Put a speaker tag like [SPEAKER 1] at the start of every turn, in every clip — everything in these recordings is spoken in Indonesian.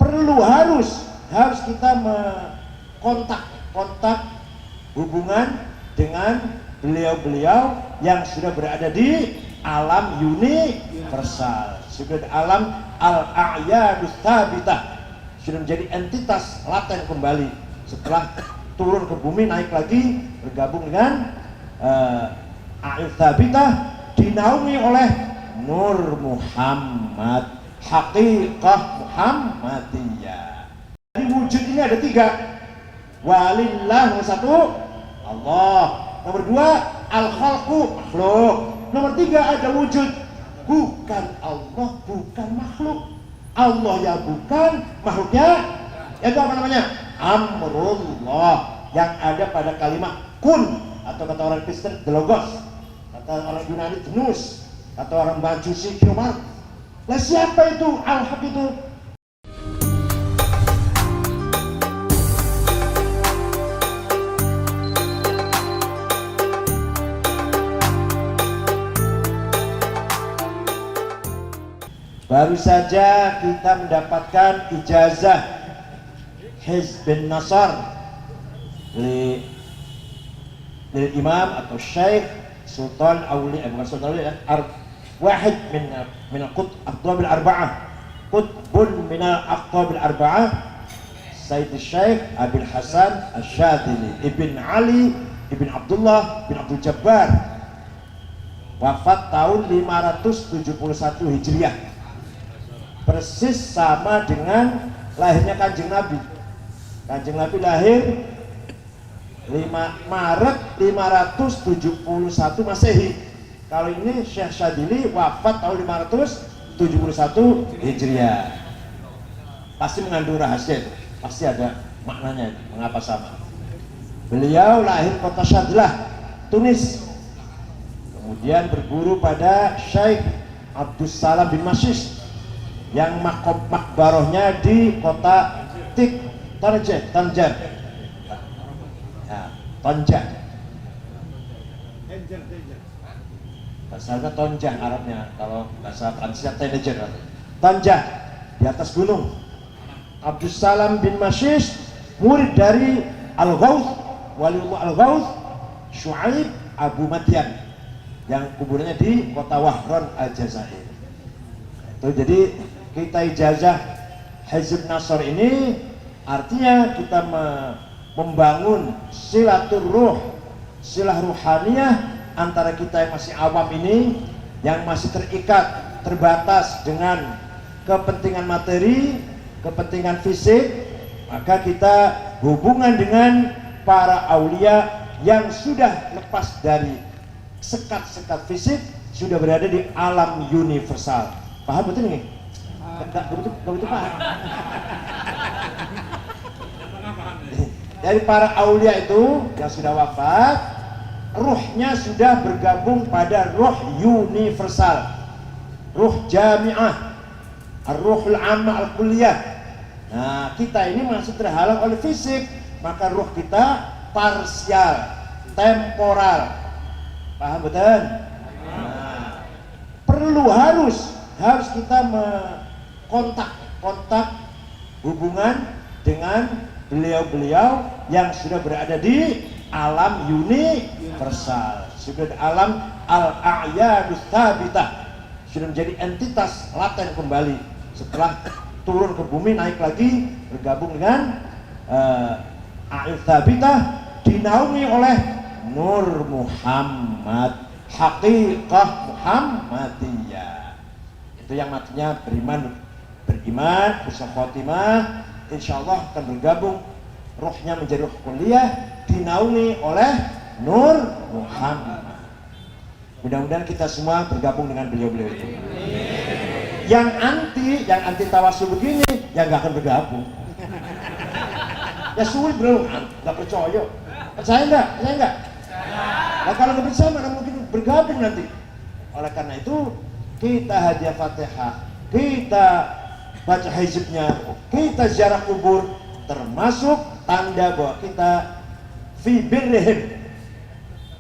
[SPEAKER 1] perlu harus kita kontak hubungan dengan beliau-beliau yang sudah berada di alam universal, sudah di alam al-a'yadus tsabitah, sudah menjadi entitas laten kembali setelah turun ke bumi, naik lagi bergabung dengan a'yad tsabitah, dinaungi oleh Nur Muhammad, haqiqah Muhammadiyah. Jadi wujud ini ada tiga. Walillah, nomor satu Allah, nomor dua al-khalqu, makhluk, nomor tiga ada wujud, bukan Allah, bukan makhluk. Allah ya bukan, makhluknya itu apa namanya? Amrullah, yang ada pada kalimat kun, atau kata orang Kristen logos, kata orang Yunani gnus, kata orang Majusi kiomar. Lah siapa itu al-haq itu? Baru saja kita mendapatkan ijazah Hizbun Nasr lil Imam atau Syekh Sultan Aulia, bukan Sultan Aulia, wahid min al-aqtab al-arba'ah, qutbun min al-aqtab al-arba'ah, Sayyid Syekh Abil Hasan Asy-Syadzili Ibn Ali Ibn Abdullah bin Abdul Jabbar, wafat tahun 571 Hijriah, persis sama dengan lahirnya Kanjeng Nabi. Kanjeng Nabi lahir 5 Maret 571 Masehi. Kalau ini Syekh Syadzili wafat tahun 571 Hijriah. Pasti mengandung rahasia itu, pasti ada maknanya itu, mengapa sama. Beliau lahir kota Syadlah, Tunis. Kemudian berguru pada Syekh Abdus Salam bin Mashish yang makbarohnya di kota Tanjar. Ya, Tanjar. Bahasanya Tonjah Arabnya, kalau bahasa Prancisnya Tanjar. Tanjar di atas gunung. Abdus Salam bin Mashish murid dari Al-Ghawth, Waliullah Al-Ghawth Syu'aib Abu Madian yang kuburnya di kota Wahron Al-Jazair. Itu jadi kita ijazah Hizbun Nasr ini artinya kita membangun silaturruh, silah ruhaniyah antara kita yang masih awam ini, yang masih terikat, terbatas dengan kepentingan materi, kepentingan fisik, maka kita hubungan dengan para aulia yang sudah lepas dari sekat-sekat fisik, sudah berada di alam universal. Paham betul nih? Gak betul paham. Dari para aulia itu yang sudah wafat, ruhnya sudah bergabung pada ruh universal, ruh jami'ah, ar-ruhul amma al-kulliyah. Nah, kita ini masih terhalang oleh fisik, maka ruh kita parsial, temporal. Paham betul? Nah, perlu harus kita kontak hubungan dengan beliau-beliau yang sudah berada di alam universal, sudah di alam al-a'yadus tsabitah, sudah menjadi entitas laten kembali setelah turun ke bumi, naik lagi bergabung dengan a'yad tsabitah, dinaungi oleh Nur Muhammad, haqiqah Muhammadiyah. Itu yang matinya beriman, husnul khotimah, insyaallah akan bergabung ruhnya menjadi ruh kuliah, dinaungi oleh Nur Muhammad. Mudah-mudahan kita semua bergabung dengan beliau-beliau itu. Yang anti tawasul begini, ya nggak akan bergabung. Ya sulit bro, nggak percaya. Percaya nggak? Nah, kalau nggak percaya mana mungkin bergabung nanti. Oleh karena itu kita hadiah Fatihah, kita baca hizbnya, kita ziarah kubur, termasuk tanda bahwa kita fi birrihim.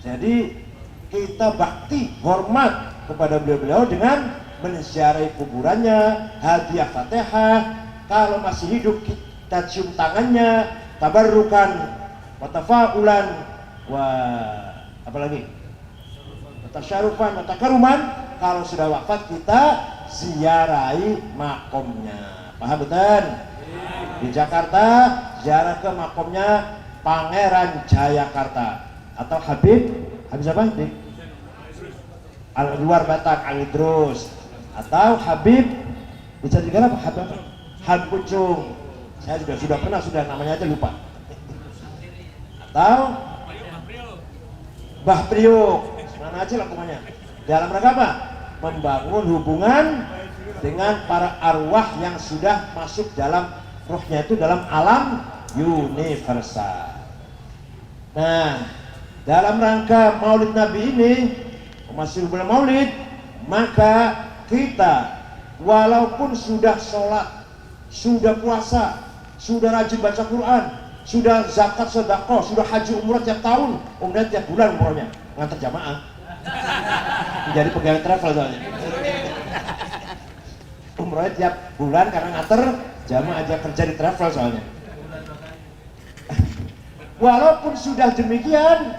[SPEAKER 1] Jadi kita bakti, hormat kepada beliau-beliau dengan menziarahi kuburannya, hadiah Fatihah, kalau masih hidup kita cium tangannya, tabarrukan, watafaulan, apalagi tasyarufan, takaruman. Kalau sudah wafat kita ziarahi makomnya. Paham betul? Di Jakarta ziarah ke makomnya Pangeran Jayakarta atau Habib apa? Di luar Batak Al-Idrus, atau Habib bisa dikira apa? Habib Pucung. Saya juga sudah pernah, sudah namanya aja lupa. Atau Mbah Priok, mana aja lah pokoknya. Dalam rangka apa? Membangun hubungan dengan para arwah yang sudah masuk dalam rohnya itu dalam alam universal. Nah, dalam rangka Maulid Nabi ini, masih bulan Maulid, maka kita walaupun sudah sholat, sudah puasa, sudah rajin baca Quran, sudah zakat sedekah, sudah haji umrah tiap tahun, umrah tiap bulan umrohnya, ngantar jamaah. Jadi pegawai travel soalnya. Umrohnya tiap bulan karena ngantar jamaah aja, kerja di travel soalnya. Walaupun sudah demikian,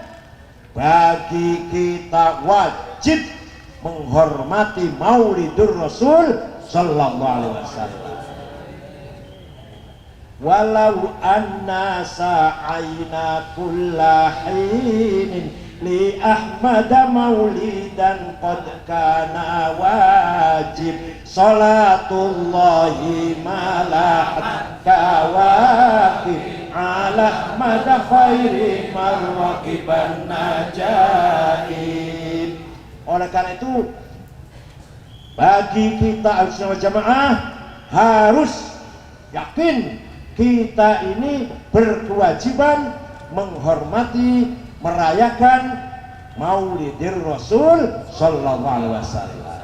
[SPEAKER 1] bagi kita wajib menghormati Maulidur Rasul sallallahu alaihi wasallam. Walau anna sa'aina kullahinin li Ahmad maulidan qad kana wajib salatullahi malahat kawakib ala Ahmad khairi marwaqiban najaib. Oleh karena itu bagi kita Ahlussunnah wal Jamaah harus yakin kita ini berkewajiban menghormati, merayakan Maulidir Rasul sallallahu alaihi wasallam.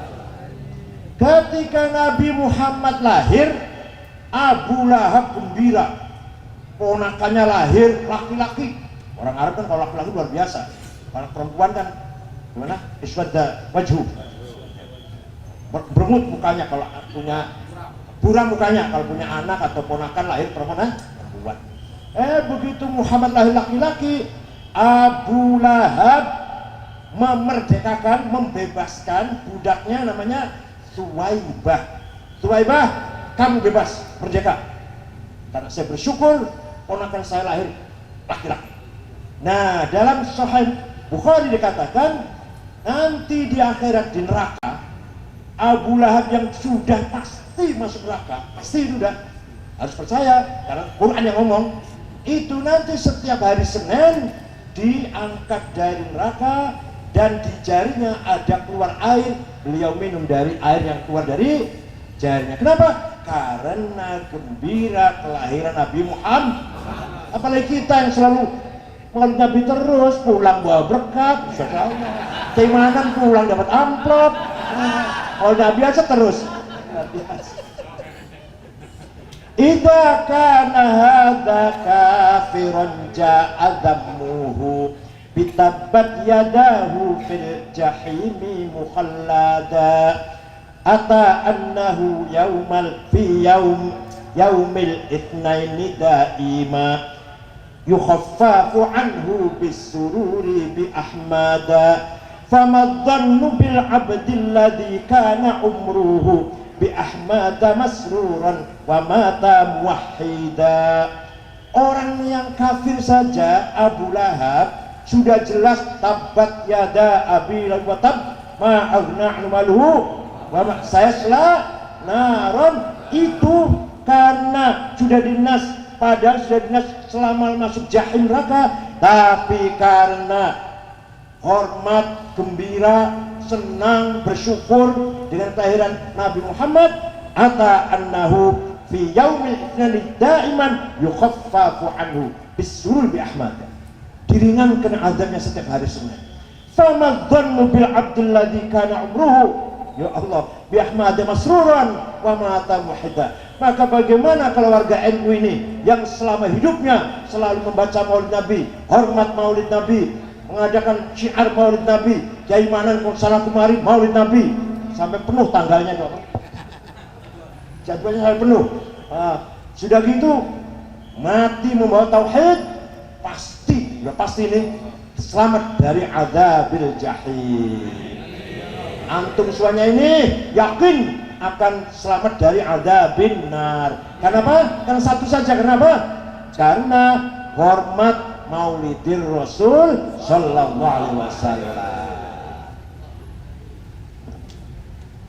[SPEAKER 1] Ketika Nabi Muhammad lahir, Abu Lahab gembira, ponakannya lahir laki-laki. Orang Arab kan kalau laki-laki luar biasa, kalau perempuan kan gimana? Iswadda wajhu, beremut mukanya kalau punya, buram mukanya kalau punya anak atau ponakan lahir perempuan. Begitu Muhammad lahir laki-laki, Abu Lahab memerdekakan, membebaskan budaknya namanya Suwaibah. Suwaibah, kamu bebas, merdeka. Karena saya bersyukur ponakan saya lahir laki-laki. Nah, dalam Sahih Bukhari dikatakan nanti di akhirat di neraka, Abu Lahab yang sudah pasti masuk neraka, pasti sudah, harus percaya karena Quran yang ngomong itu, nanti setiap hari Senin diangkat dari neraka dan di jarinya ada keluar air, beliau minum dari air yang keluar dari jarinya. Kenapa? Karena gembira kelahiran Nabi Muhammad. Apalagi kita yang selalu Maulid Nabi terus, pulang bawa berkat, keimanan pulang dapat amplop, Maulid Nabi aja terus. Idza kana hadza kafiran ja'a dhammuhu bitabbat yadahu fil jahimi mukhallada ata annahu yaumil itsnaini daima yukhaffafu anhu bisururi bi ahmada fama dhannu bil abdi alladhi kana umruhu bi ahmada masruran wa mata muwahhida. Orang yang kafir saja Abu Lahab sudah jelas tabat yada abi lahab wa tab ma aghna anhu maluhu wa ma sayasla naron, itu karena sudah dinas, padahal sudah dinas selama masuk jahim neraka, tapi karena hormat, gembira, senang, bersyukur dengan kelahiran Nabi Muhammad, ata annahu fi yaumil itsnani daiman yukhaffafu anhu bisurur bi ahmad, diringankan azabnya setiap hari Senin. Fama dhannu bil abdil ladzi kana umruhu, ya Allah, bi ahmad masruran wa mata muhida. Maka bagaimana kalau warga NU ini yang selama hidupnya selalu membaca Maulid Nabi, hormat Maulid Nabi, mengadakan syiar Maulid Nabi, keimanan salah kemari Maulid Nabi sampai penuh tanggalnya, jadwalnya sampai penuh. Sudah gitu mati membawa tauhid, pasti, udah pasti ini selamat dari azabil jahim. Antum semuanya ini yakin akan selamat dari azabin nar. Kenapa? Karena satu saja. Kenapa? Karena hormat Maulidir Rasul sallallahu alaihi wasallam.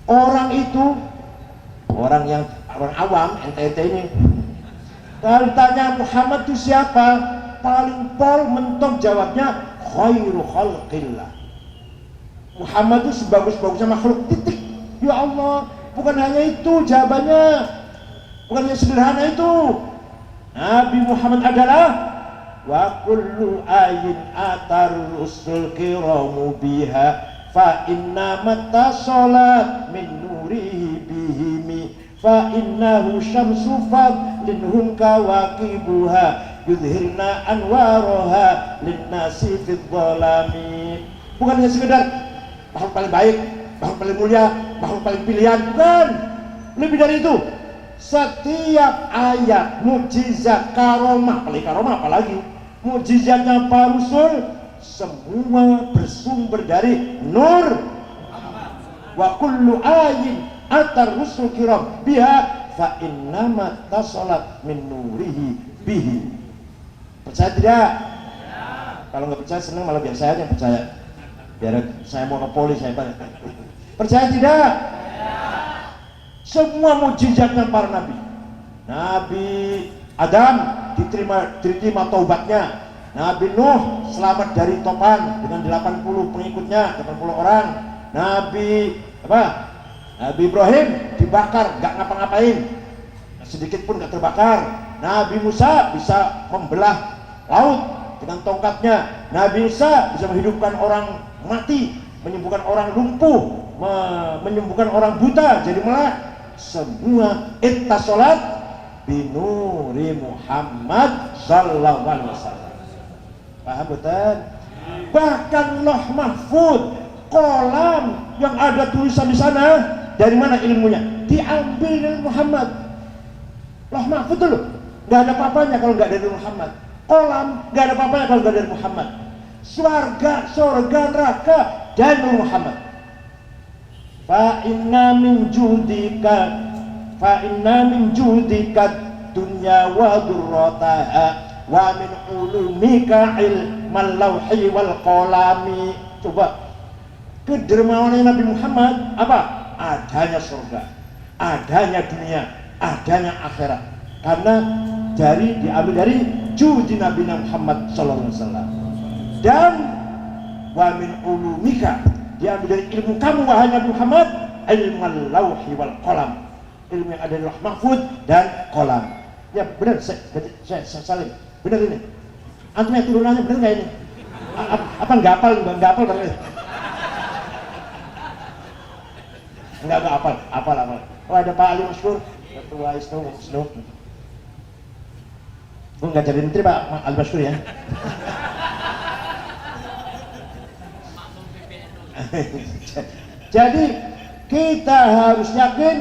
[SPEAKER 1] Orang itu, orang awam, ente ini, kalau ditanya Muhammad itu siapa, paling pol mentok jawabnya khairu khalqillah. Muhammad itu sebagus-bagusnya makhluk, titik. Ya Allah, bukan hanya itu jawabannya, bukan hanya sederhana itu. Nabi Muhammad adalah wa kullu ayin atar rusul kiramu biha fa inna matta salat min nurihi bihimi fa innahu syamsu fadlinhum kawakibuha yudhirna anwaroha linnasi fid dhalami. Bukan hanya sekedar makhluk paling baik, makhluk paling mulia, makhluk paling pilihan, bukan. Lebih dari itu, setiap ayat mukjizat karomah, apalagi mukjizatnya para rasul semua bersumber dari nur. Wa kullu ayin atar rusul kiram biha fa innama tasalat min nurihi bihi. Percaya tidak? Kalau nggak percaya senang, malah biar saya yang percaya, biar saya monopoli saya. Percaya tidak? Semua mukjizatnya para nabi. Nabi Adam diterima taubatnya. Nabi Nuh selamat dari topan dengan 80 pengikutnya, 80 orang. Nabi Ibrahim dibakar, gak ngapa-ngapain, sedikit pun gak terbakar. Nabi Musa bisa membelah laut dengan tongkatnya. Nabi Isa bisa menghidupkan orang mati, menyembuhkan orang lumpuh, menyembuhkan orang buta jadi melek. Semua ittasalat binuri Muhammad sallallahu alaihi wasallam. Paham betul? Bahkan Lauh Mahfud, kolam yang ada tulisan di sana, dari mana ilmunya? Diambil dari Muhammad. Lauh Mahfud dulu nggak ada apa-apanya kalau nggak dari Muhammad. Kolam nggak ada apa-apanya kalau nggak dari Muhammad. Surga, neraka dari Muhammad. Fa inna min judika dunya wa durrataha wa min ulumika ilmal lauhi wal qalami. Coba kedermawanan Nabi Muhammad apa? Adanya surga, adanya dunia, adanya akhirat. Karena diambil dari judi Nabi Muhammad sallallahu alaihi wasallam. Dan wa min ulumika, diambil dari ilmu kamu wahai Nabi Muhammad, ilmal lauhi wal qalam, ilmu yang ada di Lauh Mahfud dan qalam. Ya benar, saya saling benar ini. Antum yang turunannya benar nggak ini? Apa nggak hafal bang? Nggak hafal. Oh ada Pak Ali Masyhur, ketua Isnu. Gue nggak jadi menteri Pak Ali Masyhur ya. Jadi kita harus yakin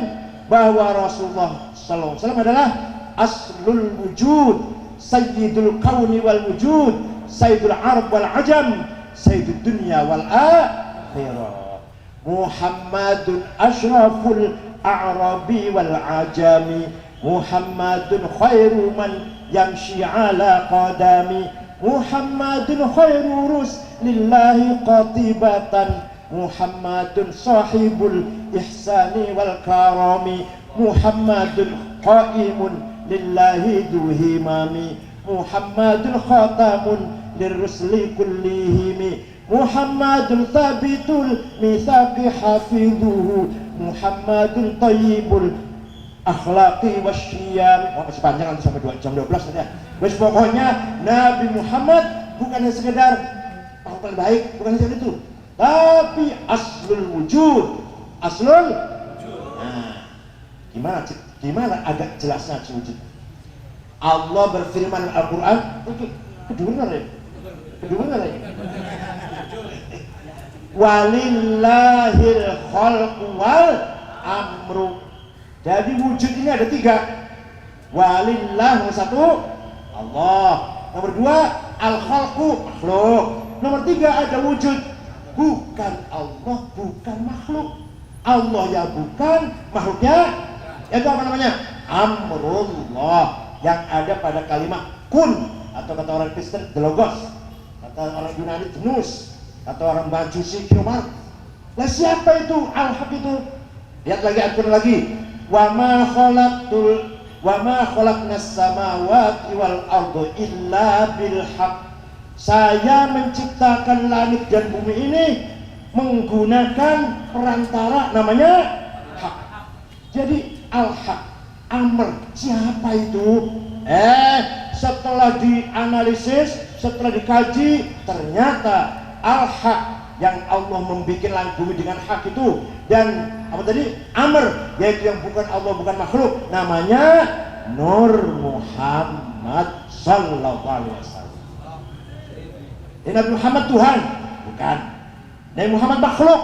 [SPEAKER 1] bahwa Rasulullah sallallahu alaihi wasallam adalah aslul wujud, sayyidul kauni wal wujud, sayyidul arab wal ajam, sayyidud dunya wal akhirah. Muhammadun asyraful a'rabi wal ajami, Muhammadun khairu man yamshi ala qadami, Muhammadun khairu ruslillahi qatibatan, Muhammadun sahibul ihsani wal karami, Muhammadun qaimun lillahi duhimami, Muhammadun khatamun lirrusli kullihimi, Muhammadun thabitul mithaqi hafidhuhu, Muhammadun tayyibul akhlaqi wasyiyam. Masih panjang nanti sampai jam 12 nanti ya. Wes pokoknya Nabi Muhammad bukan sekedar yang paling baik, bukan sekedar itu, tapi aslul wujud. Nah, gimana agak jelasnya wujud? Allah berfirman Al-Quran, kedengar ya? Walillahil khalqu wal amru. Jadi wujud ini ada 3. Walillah nomor satu Allah. Nomor dua al-khalqu makhluk. Nomor tiga ada wujud, bukan Allah, bukan makhluk. Allah ya bukan, makhluknya itu apa namanya? Amrullah, yang ada pada kalimat kun, atau kata orang Kristen the logos, kata orang Yunani Gnus, kata orang Majusi Kiomar. Lah siapa itu al-haq itu? Lihat lagi, atur lagi. Wa ma khalaqnas samawati wal arda illa bil haqq. Saya menciptakan langit dan bumi ini menggunakan perantara namanya hak. Jadi al-haq, amr, siapa itu? Setelah dianalisis, setelah dikaji, ternyata al-haq yang Allah membuat langit bumi dengan hak itu, dan apa tadi? Amr, yaitu yang bukan Allah, bukan makhluk, namanya Nur Muhammad sallallahu alaihi wasallam. Nabi Muhammad Tuhan? Bukan. Nabi Muhammad makhluk?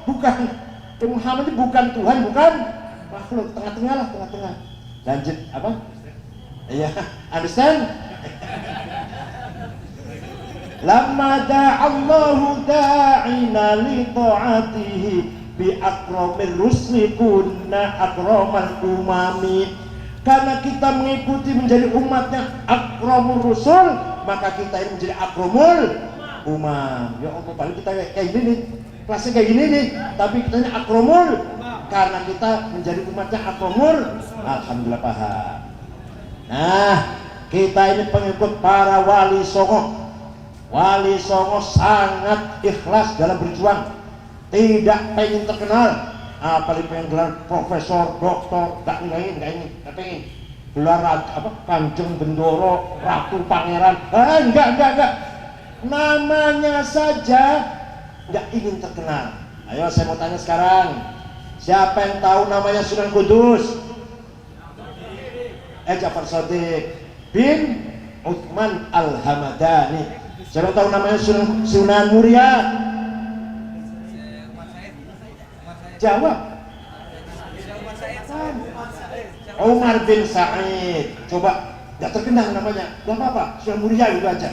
[SPEAKER 1] Bukan. Nabi Muhammad itu bukan Tuhan, bukan makhluk. Tengah-tengah lah, tengah-tengah. Lanjut apa? Iya, understand? Lamma da'allahu da'ina li ta'atihi bi akramir rusli kunna akramal umami. Karena kita mengikuti menjadi umatnya akramur rusul, maka kita ini menjadi akramul umam. Ya Allah, paling kita kayak gini nih, kelasnya kayak gini nih, tapi kita ini akramul karena kita menjadi umatnya akramul. Alhamdulillah paham. Nah, kita ini pengikut para wali songo. Wali songo sangat ikhlas dalam berjuang, tidak pengen terkenal, apalagi pengen gelar profesor, doktor, gak ingin, gelar apa, Kanjeng Bendoro, Ratu Pangeran, enggak, namanya saja nggak ingin terkenal. Ayo saya mau tanya sekarang, siapa yang tahu namanya Sunan Kudus? Ja'far Shadiq bin Utsman Al-Hamadani. Siapa tahu namanya Sunan Muria? Jawab. Umar bin Sa'id. Coba, nggak terkenal namanya, nggak apa-apa, Sunan Muria itu aja.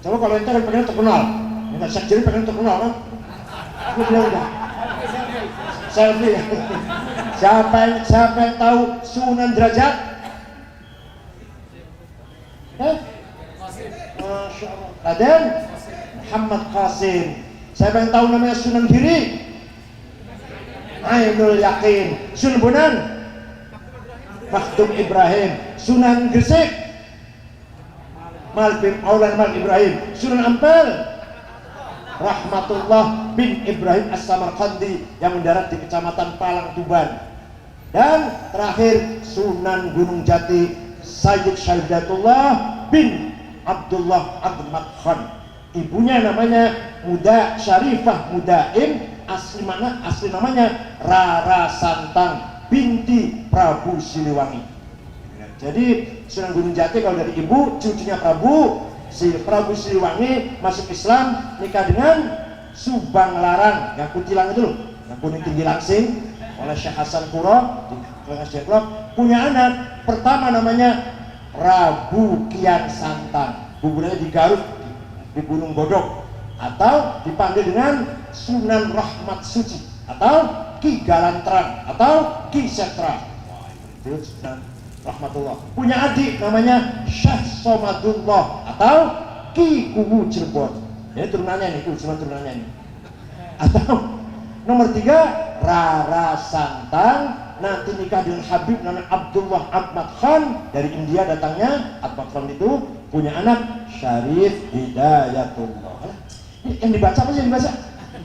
[SPEAKER 1] Coba kalau ente kan pengen terkenal, nggak Syekh jadi pengen terkenal kan? Aku bilang udah. Selfie. Siapa yang tahu Sunan Derajat? Masya Allah. Raden Muhammad Qasim. Siapa yang tahu namanya Sunan Giri? Ainul Yakin. Sunan Bonang? Makhdum Ibrahim. Sunan Gresik? Maulana Malik Ibrahim. Sunan Ampel? Rahmatullah bin Ibrahim As-Samarqandi yang mendarat di Kecamatan Palang, Tuban. Dan terakhir Sunan Gunung Jati Sayyid Syahidatullah bin Abdullah Ahmad Khan. Ibunya namanya Muda Syarifah Mudaim, asli namanya Rara Santang binti Prabu Siliwangi. Jadi Sunan Gunung Jati kalau dari ibu, cucunya Prabu Siliwangi masuk Islam, nikah dengan Subang Larang yang kutilang itu loh, yang kuning tinggi langsing, oleh Syekh Hasan Kuro di Kelengas, punya anak pertama namanya Prabu Kian Santang, kuburannya di Garut di Gunung Bodok, atau dipanggil dengan Sunan Rahmat Suci, atau Ki Galanterang, atau Ki Setra. Itu Sunan Rahmatullah. Punya adik namanya Syekh Somadullah atau Ki Kuwu Cirebon. Ini turunannya nih, cuma turunannya nih. Atau nomor 3 Rara Santang, nanti nikah dengan Habib namanya Abdullah Ahmad Khan dari India datangnya. Ahmad Khan itu punya anak Syarif Hidayatullah. Yang dibaca apa sih yang dibaca?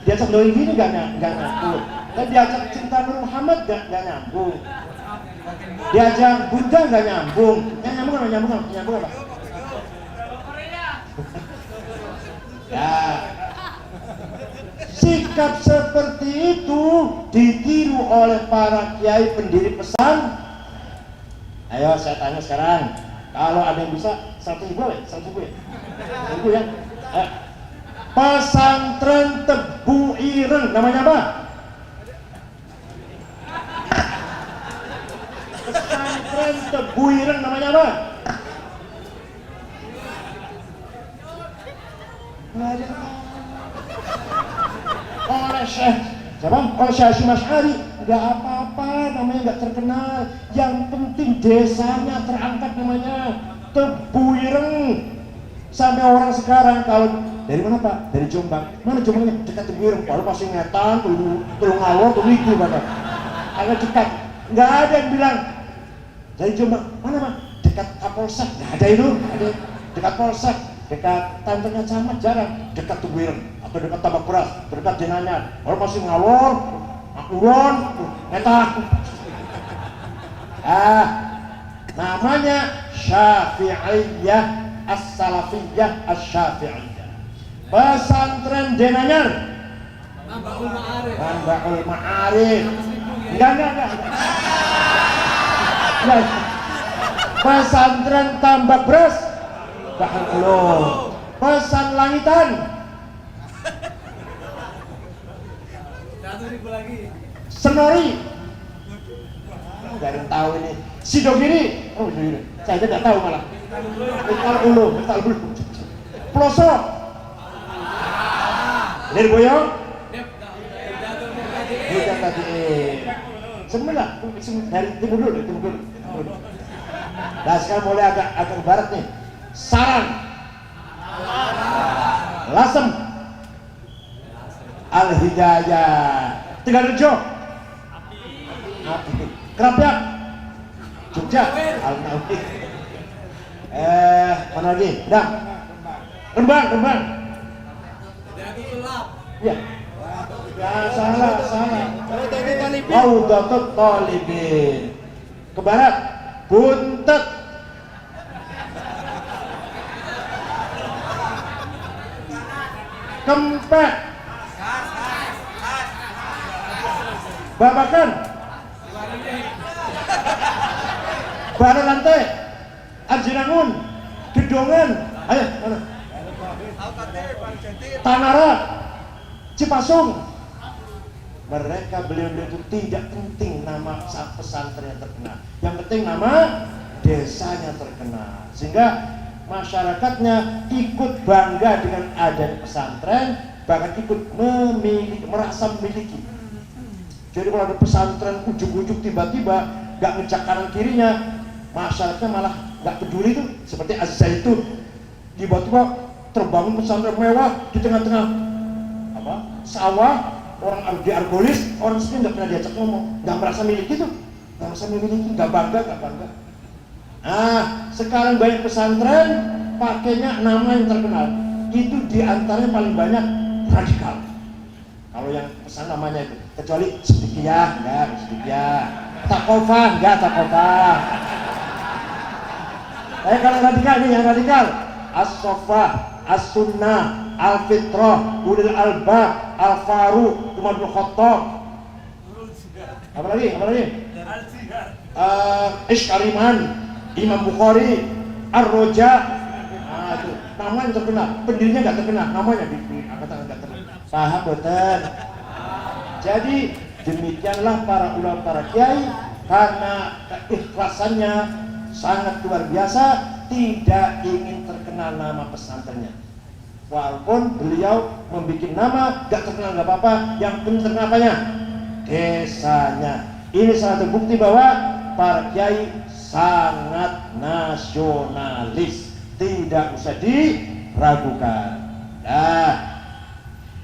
[SPEAKER 1] Diajak doi gini gak nyambung. Dan diajak cinta Nur Muhammad gak nyambung. Diajak Buddha gak nyambung. Yang nyambung apa? Ya. Sikap seperti itu ditiru oleh para kiai pendiri pesan. Ayo saya tanya sekarang, kalau ada yang bisa 100.000 ya? 100.000 ya? Pesantren Tebu Ireng namanya apa? Pesantren Tebu Tebu Ireng namanya apa? Nggak ada. Oleh Syekh siapa? Oleh Syekh Hasyim Asy'ari. Nggak apa-apa, namanya nggak terkenal. Yang penting desanya terangkat namanya Tebu Ireng. Sampai orang sekarang kalau dari mana Pak? Dari Jombang. Mana Jombangnya? Dekat Tebu Ireng. Kalau pasti ngetan, tulung ngalor, tulung itu Pak. Agak dekat. Nggak ada yang bilang dari Jombang. Mana Pak? Dekat Kapolsek. Nggak ada itu. Ada dekat Polsek. Dekat tantenya camat jarang, dekat Tebu Ireng atau dekat Tambak Beras, dekat Denanyar. Kalau masih ngalor, akulon, ngetak. Namanya Syafi'iyah As-Salafiyah As-Syafi'iyah. Pesantren Denanyar. Manbaul Ma'arif. Enggak. Pesantren Tambak Beras. Bahkan belum. Pesan Langitan.
[SPEAKER 2] 1.000 lagi.
[SPEAKER 1] Senori. Nggak ada yang tahu ini. Sidogiri. Oh iya. Saya aja nggak tahu malah. Bentar dulu. Pelosok. Lirboyo. Bukan tadi. Semula dari timur dulu. Nah sekarang mulai agak ke barat nih. Sarang, Lasem, Al-Hidayah, Tegalrejo, Kerapyak, Jogja, Al-Nawi. Mana lagi? Dah. Rembang. Ya. Ya salah. Raudatul Talibin. Ke barat, Buntet. Kempek, Babakan, Baralantai, Arjinangun, Gedongan, ayo mana? Tanara, Cipasung. Mereka beliau itu tidak penting nama pesantren yang terkenal. Yang penting nama desanya terkenal. Sehingga masyarakatnya ikut bangga dengan adanya pesantren, bahkan ikut merasa memiliki. Jadi kalau ada pesantren ujuk-ujuk tiba-tiba gak ngecek kanan kirinya, masyarakatnya malah gak peduli tuh. Seperti Aziz itu tiba-tiba terbangun pesantren mewah di tengah-tengah sawah, orang di Argolis, orang sini gak pernah diajak ngomong, gak merasa miliki tuh, gak merasa memiliki, gak bangga. Nah, sekarang banyak pesantren pakainya nama yang terkenal. Itu diantaranya paling banyak radikal. Kalau yang pesan namanya itu, kecuali Sidikiyah, enggak Sidikiyah. Takofah, enggak Takofah. Kalau radikal nih yang radikal, As-Sofah, As-Sunnah, Al-Fitrah, Ulil Albab, Al-Faruq, Umar bin Khattab. Apa lagi? Iskariman, Imam Bukhari, Ar-Roja. Nah itu nama yang terkenal, pendirinya nggak terkenal, namanya di angkatan nggak terkenal. Paham betul? Jadi demikianlah para ulama, para kiai, karena keikhlasannya sangat luar biasa, tidak ingin terkenal nama pesantrennya. Walaupun beliau membuat nama, nggak terkenal nggak apa-apa, yang penting terkenal apanya? Desanya. Ini salah satu bukti bahwa para kiai sangat nasionalis, tidak usah diragukan.